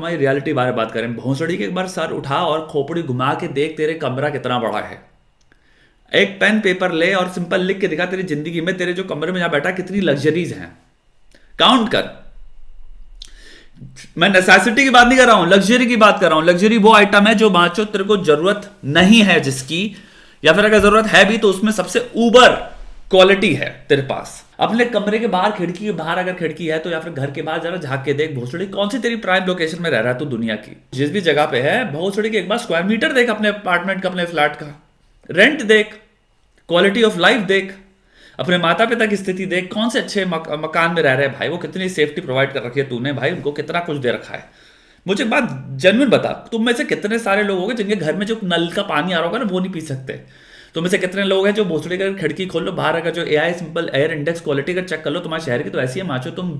तुम्हारी रियलिटी बारे में बात करें, भोंसड़ी के एक बार सर उठा और खोपड़ी घुमा के देख तेरे कमरा कितना बड़ा है। एक पेन पेपर ले और सिंपल लिख के दिखा तेरी जिंदगी में तेरे जो कमरे में जहां बैठा कितनी लग्जरीज हैं, काउंट कर। मैं नेसेसिटी की बात नहीं कर रहा हूं, लग्जरी की बात कर रहा हूं। लग्जरी वो आइटम है जो बाँचो तेरे को जरूरत नहीं है जिसकी, या फिर अगर जरूरत है भी तो उसमें सबसे ऊबर क्वालिटी है तेरे पास। अपने कमरे के बाहर, खिड़की के बाहर अगर खिड़की है तो, या फिर घर के बाहर जरा झांक के देख भोसड़ी कौन सी तेरी प्राइम लोकेशन में रह रहा है तू दुनिया की। जिस भी जगह पे है भोसड़ी के एक बार स्क्वायर मीटर देख अपने अपार्टमेंट का, अपने फ्लैट का, रेंट देख, क्वालिटी ऑफ लाइफ देख, अपने माता पिता की स्थिति देख, कौन से अच्छे मकान में रह रहे हैं भाई, वो कितनी सेफ्टी प्रोवाइड कर रखी है तूने भाई, उनको कितना कुछ दे रखा है। मुझे एक बात जेन्युइन बता, तुम में से कितने सारे लोग होंगे जिनके घर में जो नल का पानी आ रहा होगा ना वो नहीं पी सकते। तुम में से कितने लोग हैं जो भोसड़ी का खिड़की खोल लो बाहर, अगर जो AI simple air index quality का चेक कर लो तुम्हारे शहर की, तो ऐसी है माचो तुम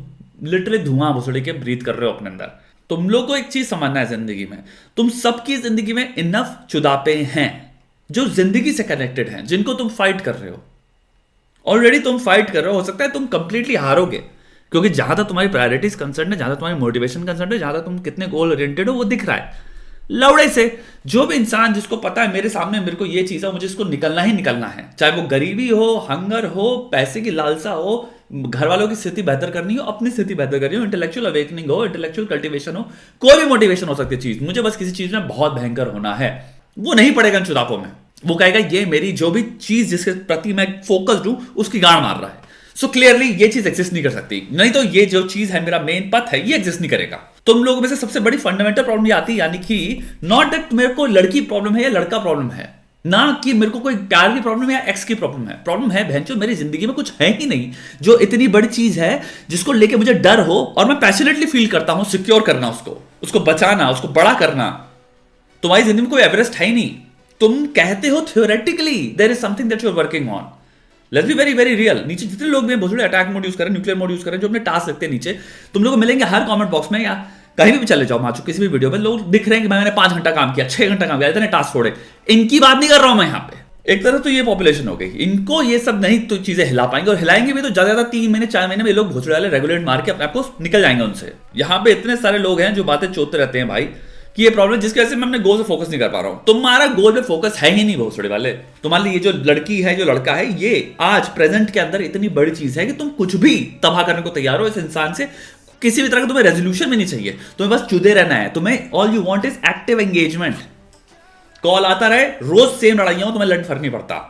लिटरली धुआं भोसड़ी के ब्रीथ कर रहे हो अपने अंदर। तुम लोग को एक चीज समझना है जिंदगी में, तुम सबकी जिंदगी में इनफ चुदापे हैं जो जिंदगी से कनेक्टेड हैं, जिनको तुम फाइट कर रहे हो। ऑलरेडी तुम फाइट कर रहे हो सकता है तुम कंप्लीटली हारोगे, क्योंकि जहां तक तुम्हारी प्रायोरिटीज कंसर्न है, जहां तक तुम्हारी मोटिवेशन कंसर्न है, जहां तक तुम कितने गोल ओरिएंटेड हो वो दिख रहा है लौड़े से। जो भी इंसान जिसको पता है मेरे सामने मेरे को ये चीज है, मुझे इसको निकलना ही निकलना है, चाहे वो गरीबी हो, हंगर हो, पैसे की लालसा हो, घर वालों की स्थिति बेहतर करनी हो, अपनी स्थिति बेहतर करनी हो, इंटेलेक्चुअल अवेकनिंग हो, इंटेलेक्चुअल कल्टिवेशन हो, कोई भी मोटिवेशन हो सकती है चीज, मुझे बस किसी चीज में बहुत भयंकर होना है, वो नहीं पड़ेगा इन चुदापों में। वो कहेगा ये मेरी जो भी चीज जिसके प्रति मैं फोकस्ड हूं उसकी गाड़ मार रहा है। सो क्लियरली ये चीज एग्जिस्ट नहीं कर सकती, नहीं तो ये जो चीज है मेरा मेन पथ है ये एग्जिस्ट नहीं करेगा। तुम लोगों में से सबसे बड़ी फंडामेंटल प्रॉब्लम ये आती है, यानी कि नॉट दैट मेरे को लड़की प्रॉब्लम है या लड़का प्रॉब्लम है, ना कि मेरे को कोई प्यार की प्रॉब्लम है या एक्स की प्रॉब्लम है। प्रॉब्लम है भैंचो मेरी जिंदगी में कुछ है ही नहीं जो इतनी बड़ी चीज है जिसको लेके मुझे डर हो और मैं पैशनेटली फील करता हूं सिक्योर करना, उसको बचाना, उसको बड़ा करना। तुम्हारी जिंदगी में कोई एवरेस्ट है ही नहीं। तुम कहते हो theoretically there is something that you are working on. Let's be very very real. नीचे जितने लोग भी भोसड़ी अटैक मोड यूज करें, न्यूक्लियर मोड यूज करें, जो अपने टास्क रखते हैं नीचे, तुम लोग को मिलेंगे हर कमेंट बॉक्स में या कहीं भी चले जाओ माचो किसी भी वीडियो में, लोग दिख रहे हैं कि मैंने 5 घंटा काम किया, 6 घंटा काम किया, इतने टास्क छोड़े। इनकी बात नहीं कर रहा हूं मैं यहां पे। एक तरह तो ये पॉपुलेशन हो गई, इनको ये सब नहीं तो चीजें हिला पाएंगे, और हिलाएंगे भी तो ज्यादा 3 महीने 4 महीने में लोग भोसड़ी वाले रेगुलेट मार के अपने आप को निकल जाएंगे उनसे। यहां पे इतने सारे लोग हैं जो बातें चोते रहते हैं भाई कि ये प्रॉब्लम जिसकी वजह से मैं अपने गोल से फोकस नहीं कर पा रहा हूं। तुम्हारा गोल पे फोकस है ही नहीं भोसड़ी वाले। तुम्हारे लिए ये जो लड़की है, जो लड़का है, ये आज प्रेजेंट के अंदर इतनी बड़ी चीज है कि तुम कुछ भी तबाह करने को तैयार हो इस इंसान से। किसी भी तरह का तुम्हें रेजोल्यूशन भी नहीं चाहिए, तुम्हें बस चुदे रहना है। तुम्हें all you want is active engagement. Call आता रहे, रोज सेम लड़ाइयां हो, तुम्हें लड़ फर्क नहीं पड़ता।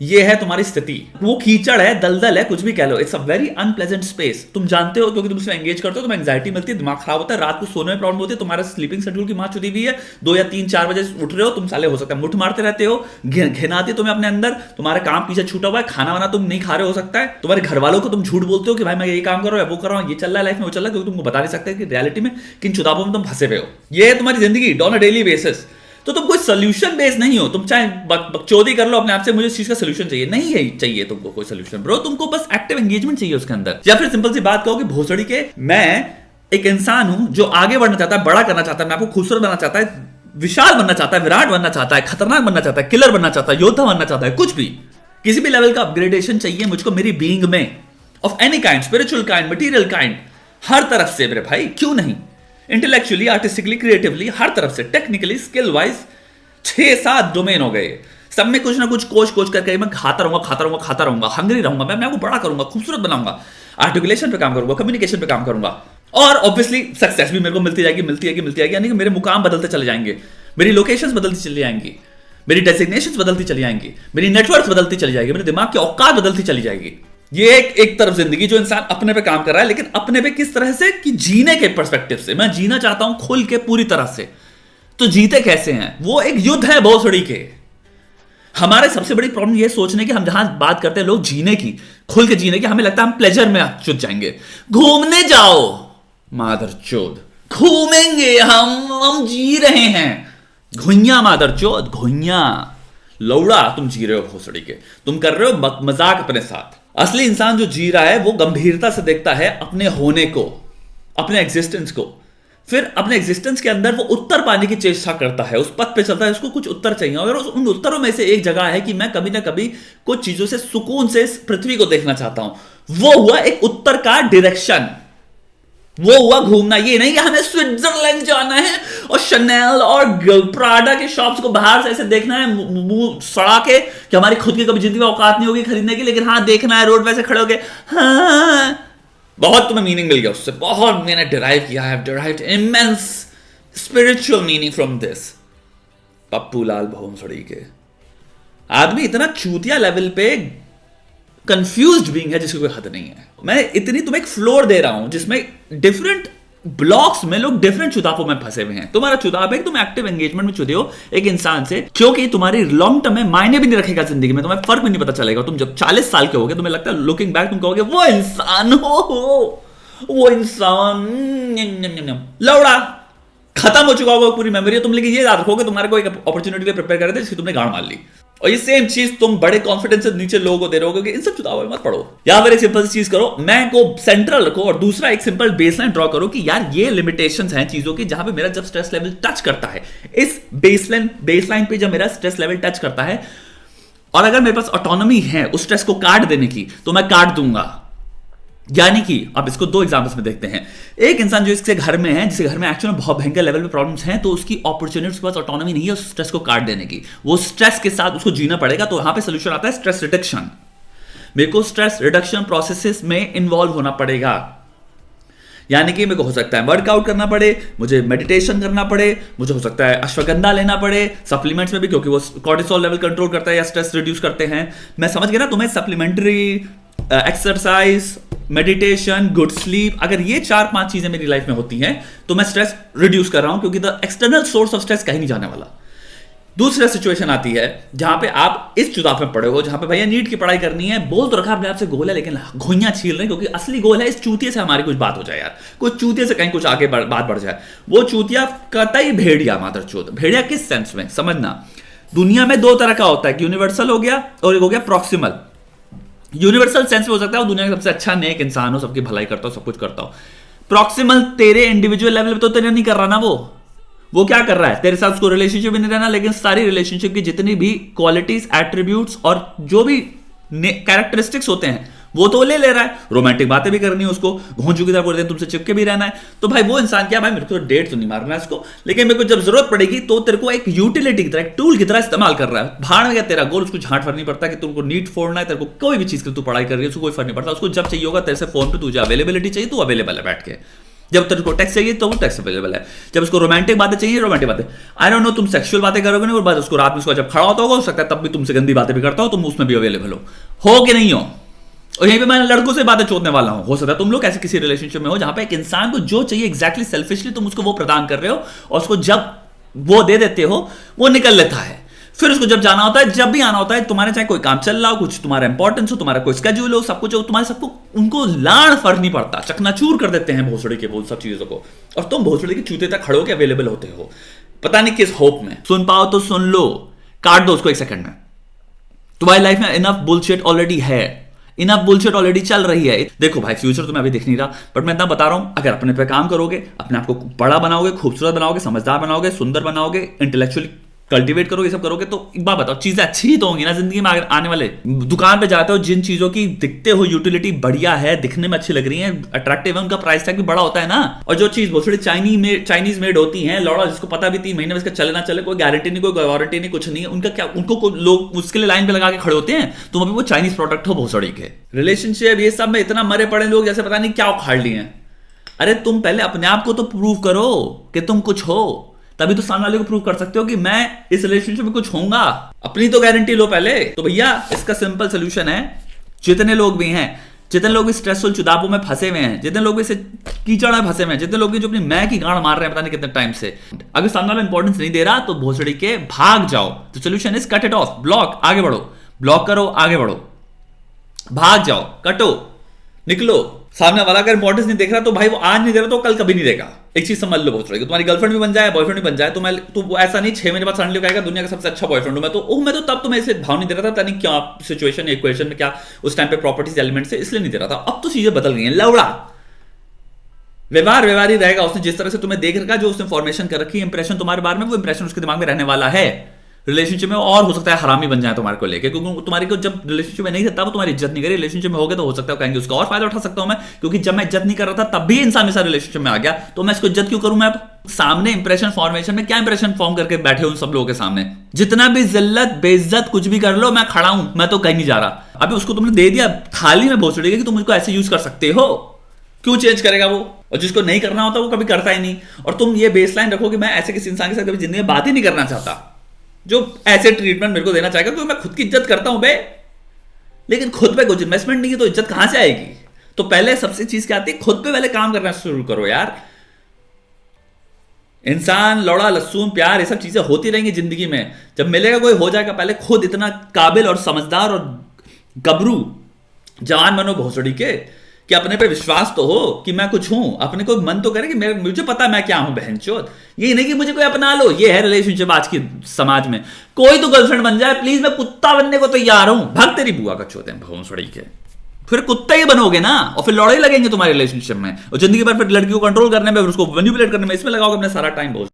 ये है तुम्हारी स्थिति। वो कीचड़ है, दलदल है, कुछ भी कह लो, it's a very unpleasant space. तुम जानते हो क्योंकि तुम उसमें एंगेज करते हो, तुम्हें एंग्जाइटी मिलती है, दिमाग खराब होता है, रात को सोने में प्रॉब्लम होती है, तुम्हारा स्लीपिंग शेड्यूल की मां चुदी हुई है, 2 या 3-4 बजे उठ रहे हो तुम, साले हो सकता है मुठ मारते रहते हो, घिनाती तुम्हें अपने अंदर, तुम्हारा काम पीछे छूटा हुआ है, खाना वाना तुम नहीं खा रहे हो सकता है, तुम्हारे घर वालों को तुम झूठ बोलते हो कि भाई मैं यही काम कर रहा हूं, वो कर रहा हूं, ये चल रहा है लाइफ में, वो चल रहा है, क्योंकि तुमको बता नहीं सकते कि रियलिटी में किन चुदापों में तुम फंसे हुए हो। ये है तुम्हारी जिंदगी ऑन अ डेली बेसिस। तो तुम कोई सोल्यूशन बेस नहीं हो, तुम चाहे बकचोदी कर लो अपने आप से, मुझे इस चीज का सोल्यूशन चाहिए, नहीं है चाहिए तुमको कोई सोल्यूशन ब्रो, तुमको बस एक्टिव एंगेजमेंट चाहिए उसके अंदर। या फिर सिंपल सी बात कहो कि भोसड़ी के मैं एक इंसान हूं जो आगे बढ़ना चाहता है, बड़ा करना चाहता है, मैं आपको खूबसूरत बनना चाहता है, विशाल बनना चाहता है, विराट बनना चाहता है, खतरनाक बनना चाहता है, किलर बनना चाहता है, योद्धा बनना चाहता है, कुछ भी किसी भी लेवल का अपग्रेडेशन चाहिए मुझको मेरी बीइंग में, of any kind, spiritual kind, material kind, हर तरफ से मेरे भाई, क्यों नहीं, इंटेलेक्चुअली, आर्टिस्टिकली, क्रिएटिवली, हर तरफ से, टेक्निकली, स्किल वाइज 6-7 डोमेन हो गए, सब में कुछ ना कुछ कोच करके मैं खाता रहूंगा, हंगरी रहूंगा, मैं आपको बड़ा करूंगा, खूबसूरत बनाऊंगा, आर्टिकुलेशन पे काम करूंगा, कम्युनिकेशन पे काम करूंगा, और ऑब्वियसली सक्सेस भी मेरे को मिलती जाएगी, यानी कि मेरे मुकाम बदलते चले जाएंगे, मेरी लोकेशंस बदलती चली जाएंगी, मेरी डेजिग्नेशंस बदलती चली जाएंगी, मेरी नेटवर्क बदलती चली जाएगी, मेरे दिमाग की औकात बदलती चली जाएगी। ये एक तरफ जिंदगी जो इंसान अपने पे काम कर रहा है, लेकिन अपने पे किस तरह से कि जीने के पर्सपेक्टिव से, मैं जीना चाहता हूं खुल के पूरी तरह से, तो जीते कैसे हैं, वो एक युद्ध है भोसड़ी के। हमारे सबसे बड़ी प्रॉब्लम ये सोचने की, हम जहां बात करते हैं लोग जीने की, खुल के जीने की, हमें लगता है हम प्लेजर में चुत जाएंगे। घूमने जाओ मादर चोद, घूमेंगे हम जी रहे हैं, घुइया मादर चोद, घुइया लौड़ा, तुम जी रहे हो भोसड़ी के, तुम कर रहे हो मजाक अपने साथ। असली इंसान जो जी रहा है वो गंभीरता से देखता है अपने होने को, अपने एग्जिस्टेंस को, फिर अपने एग्जिस्टेंस के अंदर वो उत्तर पाने की चेष्टा करता है, उस पथ पे चलता है, उसको कुछ उत्तर चाहिए, और उन उत्तरों में से एक जगह है कि मैं कभी ना कभी कुछ चीजों से सुकून से इस पृथ्वी को देखना चाहता हूं। वो हुआ एक उत्तर का डायरेक्शन, वो हुआ घूमना। ये नहीं कि हमें स्विट्जरलैंड जाना है और शनेल और प्राडा के शॉप्स को बाहर से ऐसे देखना है मुंह सड़ा के कि हमारी खुद की कभी जिंदगी में औकात नहीं होगी खरीदने की, लेकिन हाँ देखना है रोड पे ऐसे खड़े होके। हाँ बहुत तुम्हें मीनिंग मिल गया उससे, बहुत मैंने डिराइव किया, I have derived immense spiritual meaning from this. Pappu Lal भोसड़ी के आदमी इतना चूतिया लेवल पे कंफ्यूज्ड बीइंग है जिसकी कोई हद नहीं है। मैं इतनी तुम्हें एक फ्लोर दे रहा हूं जिसमें डिफरेंट ब्लॉक्स में लोग डिफरेंट चुदापों में फंसे हुए हैं। तुम्हारा चुदाप है कि तुम एक्टिव एंगेजमेंट में चुदे हो एक इंसान से, क्योंकि तुम्हारी लॉन्ग टर्म में मायने भी नहीं रखेगा जिंदगी में, तुम्हें फर्क भी नहीं पता चलेगा। तुम जब 40 साल के होगे तुम्हें लगता है, लुकिंग बैक तुम कहोगे वो इंसान हो, वो इंसान लौड़ा खत्म हो चुका होगा पूरी मेमोरी। तुम लेकिन ये याद रखोगे तुम्हारे को एक अपॉर्चुनिटी प्रिपेयर कर रहे थे जिसकी तुमने गाड़ मार ली, और ये सेम चीज तुम बड़े कॉन्फिडेंस से नीचे लोगों को दे रहे हो कि इन सब चुनाव में मत पढ़ो। या फिर एक सिंपल सी चीज करो, मैं को सेंट्रल रखो और दूसरा एक सिंपल बेसलाइन ड्रॉ करो कि यार ये लिमिटेशंस हैं चीजों की, जहां पे मेरा जब स्ट्रेस लेवल टच करता है, इस बेसलाइन पे जब मेरा स्ट्रेस लेवल टच करता है और अगर मेरे पास ऑटोनॉमी है उस स्ट्रेस को काट देने की तो मैं काट दूंगा। यानी कि अब इसको दो एग्जांपल्स में देखते हैं। एक इंसान जो इसके घर में है, जिसके घर में एक्चुअली बहुत भयंकर लेवल पे प्रॉब्लम्स हैं, तो उसकी अपॉर्चुनिटी, उसके पास ऑटोनॉमी नहीं है उस स्ट्रेस को काट देने की, वो स्ट्रेस के साथ उसको जीना पड़ेगा। तो यहां पे सोल्यूशन आता है स्ट्रेस रिडक्शन। मेरे को स्ट्रेस रिडक्शन प्रोसेसेस में इन्वॉल्व होना पड़ेगा। यानी कि मेरे को हो सकता है वर्कआउट करना पड़े, मुझे मेडिटेशन करना पड़े, मुझे हो सकता है अश्वगंधा लेना पड़े सप्लीमेंट्स में भी, क्योंकि वो कॉर्टिसोल लेवल कंट्रोल करता है या स्ट्रेस रिड्यूस करते हैं। मैं समझ गया ना, तुम्हें supplementary exercise, meditation, good sleep, अगर ये 4-5 चीजें मेरी लाइफ में होती हैं तो मैं स्ट्रेस रिड्यूस कर रहा हूं, क्योंकि the external source of stress कहीं नहीं जाने वाला। दूसरा सिचुएशन आती है जहां पे आप इस चुदाव में पड़े हो, जहां पे भैया नीट की पढ़ाई करनी है, बोल तो रखा अपने आप से गोल है, लेकिन घुइयां छील रहे हैं, क्योंकि असली गोल है इस चूतिये से हमारी कुछ बात हो जाए यार, कुछ चूतिये से कहीं कुछ आगे बात बढ़ जाए। वो चूतिया कतई भेड़िया, मादरचोद भेड़िया किस सेंस में समझना, दुनिया में दो तरह का होता है, यूनिवर्सल हो गया और एक हो गया प्रॉक्सिमल। यूनिवर्सल सेंस में हो सकता है वो दुनिया का सबसे अच्छा नेक इंसान हो, सबकी भलाई करता हो, सब कुछ करता हो। प्रॉक्सिमल तेरे इंडिविजुअल लेवल पे तो तेरे नहीं कर रहा ना, वो क्या कर रहा है, तेरे साथ उसको रिलेशनशिप भी नहीं रहना, लेकिन सारी रिलेशनशिप की जितनी भी क्वालिटीज, एट्रीब्यूट्स और जो भी कैरेक्टरिस्टिक्स होते हैं वो तो ले रहा है। रोमांटिक बातें भी करनी है उसको, घोंचू की तरह बोलते हैं तुमसे चिपके भी रहना है। तो भाई वो इंसान क्या, भाई मेरे को तो डेट तो नहीं मारना है इसको, लेकिन मेरे को जब जरूरत पड़ेगी तो तेरे को एक यूटिलिटी की तरह, एक टूल की तरह इस्तेमाल कर रहा है। भाड़ में क्या तेरा गोल, उसको झांट फर्क नहीं पड़ता कि तुमको नीट फोड़ना है, तेरे को कोई भी चीज की तू पढ़ाई कर रही है उसको कोई फर्क नहीं पड़ता। उसको जब चाहिए होगा तेरे से फोन पे तुझे अवेलेबिलिटी चाहिए तो अवेलेबल है बैठ के, जब तेरे को टेक्स्ट चाहिए तो वो टेक्स्ट अवेलेबल है, जब उसको रोमांटिक बातें चाहिए रोमांटिक बातें। आई डोंट नो तुम सेक्सुअल बातें करोगे नहीं, और बाद उसको रात में उसको जब खड़ा होता होगा हो सकता है तब भी तुमसे गंदी बातें भी करता हो, तुम उसमें भी अवेलेबल हो कि नहीं हो। और यहीं पे मैं लड़कों से बातें चोदने वाला हूं, हो सकता है तुम लोग ऐसे किसी रिलेशनशिप में हो जहां पे एक इंसान को जो चाहिए एग्जैक्टली सेल्फिशली तुम उसको वो प्रदान कर रहे हो, और उसको जब वो दे देते हो वो निकल लेता है। फिर उसको जब जाना होता है, जब भी आना होता है, तुम्हारे चाहे कोई काम चल रहा हो, कुछ तुम्हारा इंपॉर्टेंस हो, तुम्हारा कोई स्केड्यूल हो, सब कुछ हो, तुम्हारे सबको उनको लाड़ फर्क नहीं पड़ता, चकनाचूर कर देते हैं भोसड़ी के वो सब चीजों को, और तुम भोसड़ी के चूते तक खड़े होकर अवेलेबल होते हो, पता नहीं किस होप में। सुन पाओ तो सुन लो, काट दो उसको एक सेकंड में। तुम्हारी लाइफ में इनफ बुलशिट ऑलरेडी है, इनफ बुलशिट ऑलरेडी चल रही है। देखो भाई फ्यूचर तो मैं अभी दिख नहीं रहा, बट मैं इतना बता रहा हूं, अगर अपने पे काम करोगे, अपने आप को बड़ा बनाओगे, खूबसूरत बनाओगे, समझदार बनाओगे, सुंदर बनाओगे, इंटेलेक्चुअली कल्टीवेट करोगे, ये सब करोगे, तो एक बात बताओ, चीजें अच्छी तो होंगी ना जिंदगी में। आने वाले दुकान पे जाते हो, जिन चीजों की दिखते हो यूटिलिटी बढ़िया है, दिखने में अच्छी लग रही है, अट्रैक्टिव है, उनका प्राइस टैग भी बड़ा होता है ना। और जो चीज बहुत थोड़ी चाइनीज मेड होती है, लौड़ा जिसको पता भी 3 महीने में इसका चले ना चले, कोई गारंटी नहीं, कोई वारंटी नहीं, कुछ नहीं है, उनका क्या, उनको लोग उसके लिए लाइन पे लगा के खड़े होते हैं। तुम अभी वो चाइनीज प्रोडक्ट हो भोसड़ी के। रिलेशनशिप ये सब में इतना मरे पड़े लोग जैसे पता नहीं क्या उखाड़ लिए हैं। अरे तुम पहले अपने आप को तो प्रूव करो कि तुम कुछ हो, तभी तो सामने वाले को प्रूव कर सकते हो कि मैं इस रिलेशनशिप में कुछ होऊंगा। अपनी तो गारंटी लो पहले। तो भैया इसका सिंपल सोल्यूशन है, जितने लोग भी हैं, जितने लोग भी स्ट्रेसफुल चुदापों में फंसे हुए हैं, जितने लोग भी इसे कीचड़ में फंसे हुए हैं, जितने लोग भी जो अपनी मैं की गांड मार रहे हैं पता नहीं कितने टाइम से, अगर सामने वाला इंपॉर्टेंस नहीं दे रहा तो भोसड़ी के भाग जाओ। तो solution is cut it of, block, आगे बढ़ो, ब्लॉक करो, आगे बढ़ो, भाग जाओ, कटो, निकलो। सामने वाला अगर इंपॉर्टेंस नहीं देख रहा तो भाई वो आज नहीं दे रहा तो कल कभी नहीं देगा। एक चीज समझ लो भोसड़ी, तुम्हारी गर्लफ्रेंड भी बन जाए, बॉयफ्रेंड भी बन जाए, तो ऐसा नहीं 6 महीने बाद सडनली कहेगा दुनिया का सबसे अच्छा बॉयफ्रेंड हूं मैं तो तब तो मैं इसे भाव नहीं दे रहा था, पता नहीं क्या सिचुएशन इक्वेशन में क्या उस टाइम पे प्रॉपर्टीज एलिमेंट से इसलिए नहीं दे रहा था। अब तो चीजें बदल गई हैं, लवड़ा व्यवहार ही रहेगा। उसने जिस तरह से तुम्हें देख रखा, जो उसने फॉर्मेशन कर रखी इंप्रेशन तुम्हारे बारे में, वो इंप्रेशन उसके दिमाग में रहने वाला है। रिलेशनशिप में और हो सकता है हरामी बन जाए तुम्हारे को लेके, क्योंकि तुम्हारी को जब रिलेशनशिप में नहीं था वो तुम्हारी इज्जत नहीं करी, रिलेशनशिप में हो गए तो हो सकता है कहेंगे उसका और फायदा उठा सकता हूं मैं, क्योंकि जब मैं इज्जत नहीं कर रहा था तब भी इंसान मेरे साथ रिलेशनशिप में आ गया, तो मैं इसको इज्जत क्यों करूं मैं अब। सामने इंप्रेशन फॉर्मेशन में क्या इंप्रेशन फॉर्म करके बैठे हो उन सब लोगों के सामने, जितना भी जिल्लत बेइज्जत कुछ भी कर लो, मैं खड़ा हूं, मैं तो कहीं नहीं जा रहा। अभी उसको तुमने दे दिया थाली में भोसड़ी कि तुम मुझको ऐसे यूज कर सकते हो, क्यों चेंज करेगा वो। और जिसको नहीं करना होता वो कभी करता ही नहीं। और तुम ये बेसलाइन रखो कि मैं ऐसे किसी इंसान के साथ कभी जिंदगी में बात ही नहीं करना चाहता जो ऐसे ट्रीटमेंट मेरे को देना चाहेगा, क्योंकि मैं खुद की इज्जत करता हूं बे, लेकिन खुद पे कुछ इन्वेस्टमेंट नहीं है तो इज्जत कहां से आएगी। तो पहले सबसे चीज क्या आती है, खुद पे पहले काम करना शुरू करो यार। इंसान, लौड़ा, लहसुन, प्यार, ये सब चीजें होती रहेंगी जिंदगी में, जब मिलेगा कोई हो जाएगा। पहले खुद इतना काबिल और समझदार और गबरू जवान बनो भोसड़ी के कि अपने पे विश्वास तो हो कि मैं कुछ हूं, अपने को मन तो करे कि मुझे पता मैं क्या हूं बहनचोद। ये नहीं कि मुझे कोई अपना लो, ये है रिलेशनशिप आज की समाज में। कोई तो गर्लफ्रेंड बन जाए प्लीज, मैं कुत्ता बनने को तैयार हूं। भाग तेरी बुआ का चोते भोसड़ी के, फिर कुत्ता ही बनोगे ना, और फिर लड़ाई लगेंगे तुम्हारे रिलेशनशिप में, और जिंदगी भर फिर लड़की को कंट्रोल करने में, उसको मैनिपुलेट करने में, इसमें लगाओगे अपना सारा टाइम।